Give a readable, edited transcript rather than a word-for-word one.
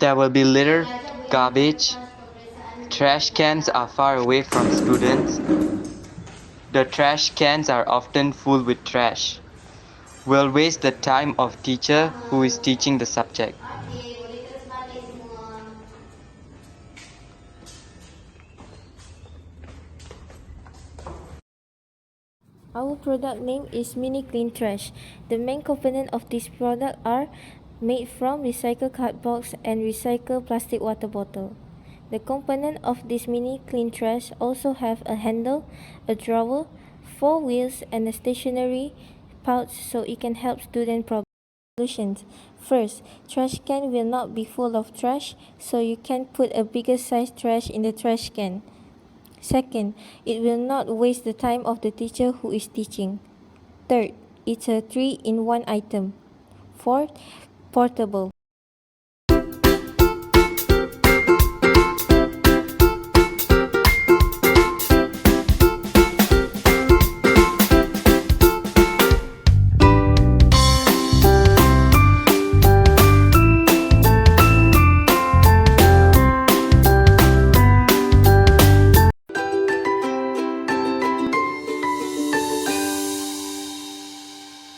There will be litter, garbage. Trash cans are far away from students. The trash cans are often full with trash. Will waste the time of teacher who is teaching the subject. Our product name is Mini Clean Trash. The main component of this product are made from recycled cardboard and recycled plastic water bottle. The component of this Mini Clean Trash also have a handle, a drawer, 4 wheels and a stationary pouch so it can help students problem solutions. First, trash can will not be full of trash, so you can put a bigger size trash in the trash can. Second, it will not waste the time of the teacher who is teaching. Third, it's a 3-in-1 item. Fourth, portable.